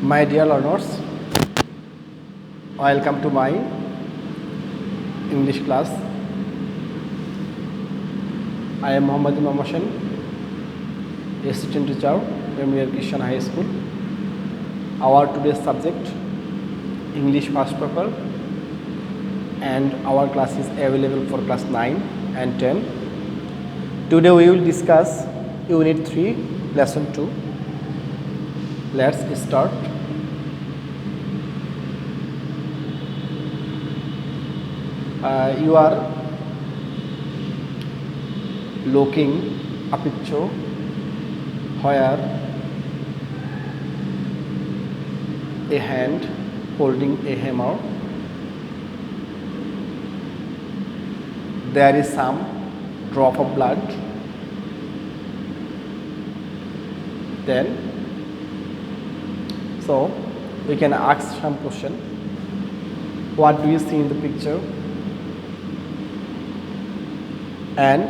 My dear learners, welcome to my English class. I am Muhammad Imam Hossain, assistant teacher, Premier Christian High School. Our today's subject, English first paper, and our class is available for class 9 and 10. Today we will discuss Unit 3, Lesson 2. Let's start. You are looking a picture where a hand holding a hammer. There is some drop of blood. Then, so we can ask some question. What do you see in the picture? And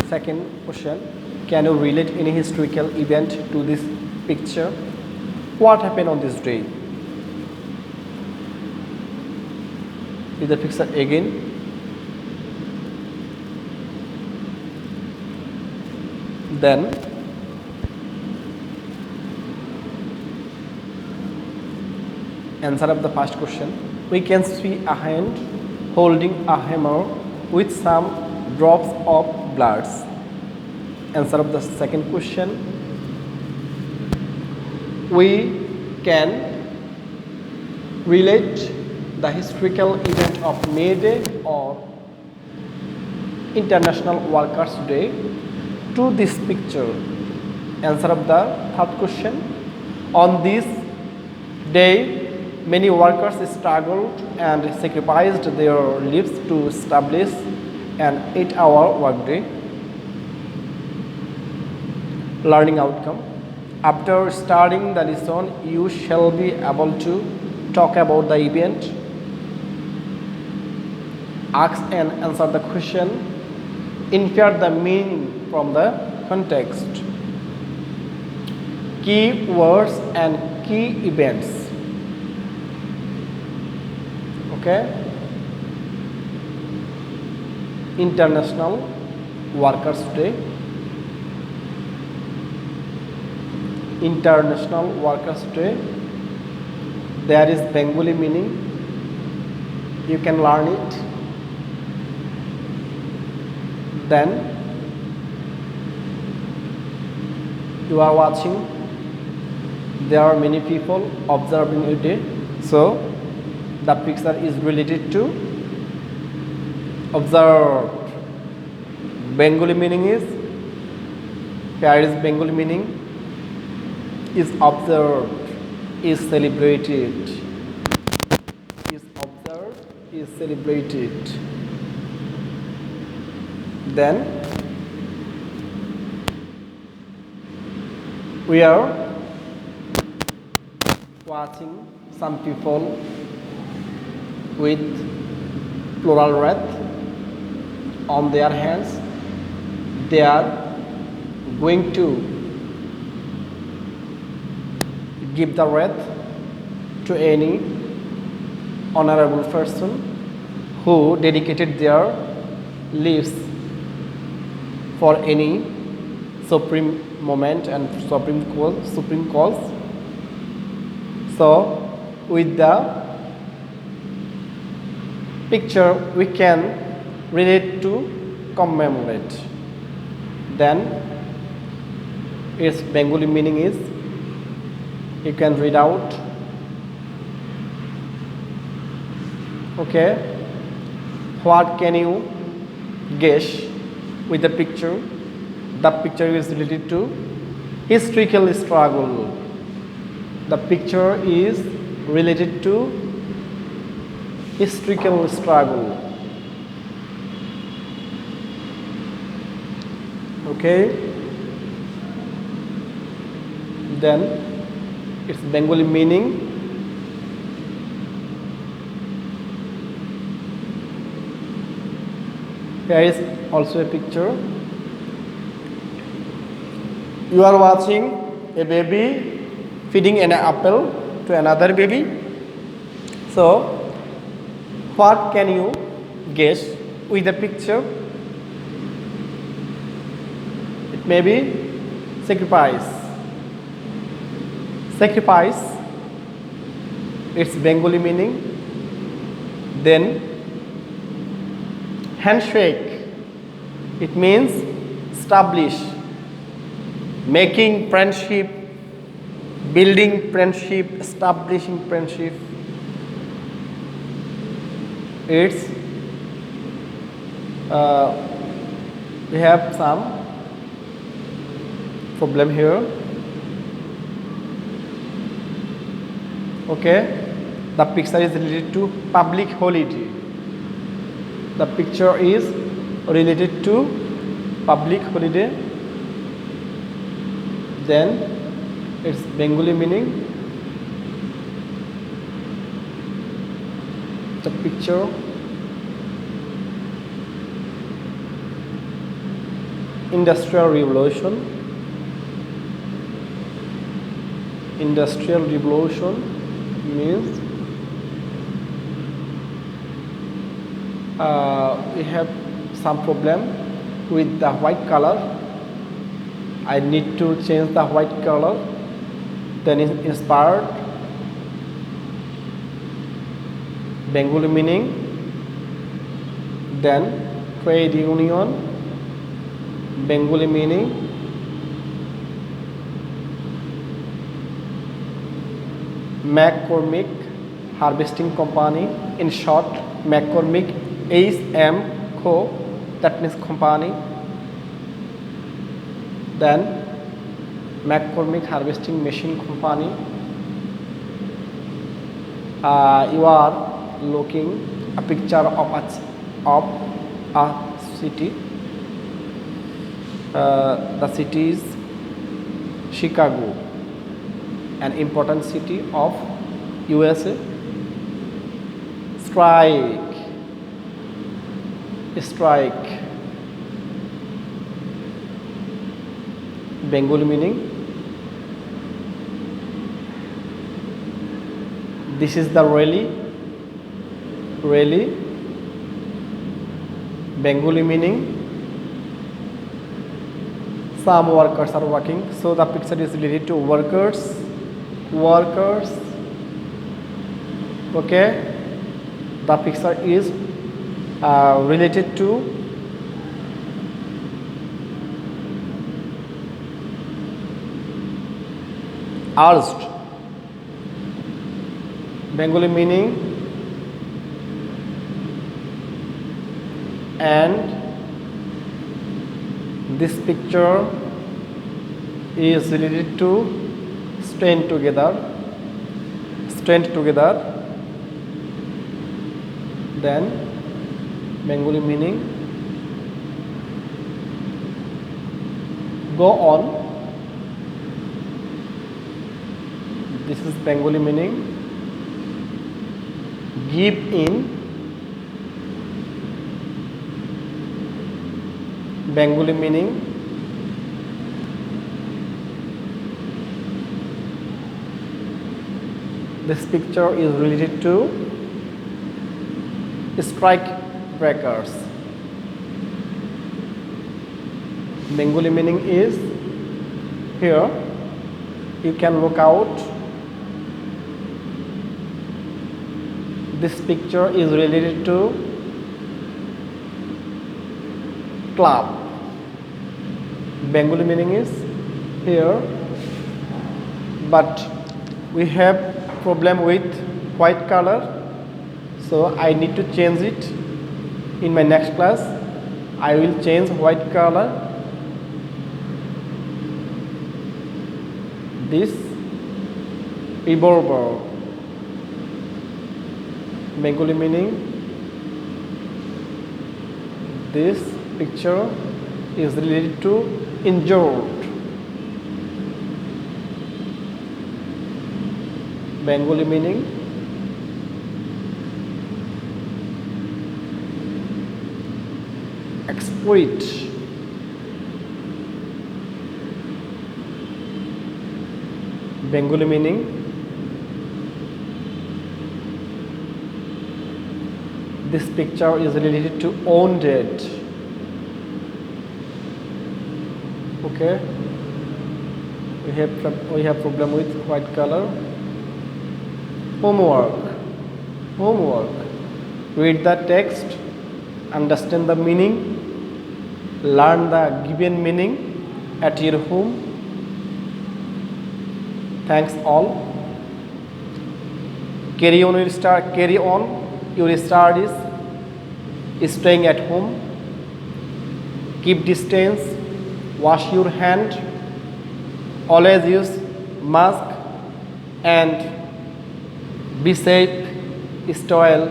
second question, can you relate any historical event to this picture? What happened on this day? Is the picture again? Then answer of the first question. We can see a hand holding a hammer with some drops of blood. Answer of the second question. We can relate the historical event of May Day or International Workers' Day to this picture. Answer of the third question. On this day, many workers struggled and sacrificed their lives to establish an 8-hour workday. Learning outcome. After studying the lesson, you shall be able to talk about the event, ask and answer the question, infer the meaning from the context. Key words and key events. Okay. International Workers' Day. International Workers' Day. There is Bengali meaning. You can learn it. Then you are watching. There are many people observing a day. So the picture is related to observed. Bengali meaning is, here is Bengali meaning, is observed, is celebrated, is observed, is celebrated. Then we are watching some people with plural wreath on their hands. They are going to give the wreath to any honorable person who dedicated their lives for any supreme moment and supreme cause. So with the picture we can relate to commemorate. Then its Bengali meaning is, you can read out. Okay. What can you guess with the picture? The picture is related to historical struggle. The picture is related to historical struggle. Okay. Then its Bengali meaning. Here is also a picture. You are watching a baby feeding an apple to another baby. So what can you guess with the picture? It may be sacrifice. Sacrifice, its Bengali meaning. Then handshake, it means establish, making friendship, building friendship, establishing friendship. It's we have some problem here. Okay, the picture is related to public holiday. The picture is related to public holiday. Then its Bengali meaning. The picture Industrial Revolution. Industrial Revolution means we have some problem with the white color. I need to change the white color. Then inspired, Bengali meaning. Then trade union, Bengali meaning. McCormick Harvesting Company, in short McCormick HM Co, that means company. Then McCormick Harvesting Machine Company. You are looking a picture of a city. The city is Chicago, an important city of USA. Strike, strike, Bengali meaning. This is the rally, Bengali meaning. Some workers are working, so the picture is related to workers. Okay, the picture is related to urged, Bengali meaning. And this picture is related to stand together. Then Bengali meaning. Go on, this is Bengali meaning. Give in, Bengali meaning. This picture is related to strike breakers. Bengali meaning is here. You can look out. This picture is related to club. Bengali meaning is here, but we have problem with white color, so I need to change it. In my next class I will change white color. This revolver, Bengali meaning. This picture is related to injured, Bengali meaning. Exploit, Bengali meaning. This picture is related to wounded. Okay, we have problem with white color. Homework. Read the text, understand the meaning, learn the given meaning at your home. Thanks all. Carry on your studies, staying at home. Keep distance, wash your hand, always use mask, and be safe, stay well.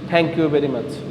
Thank you very much.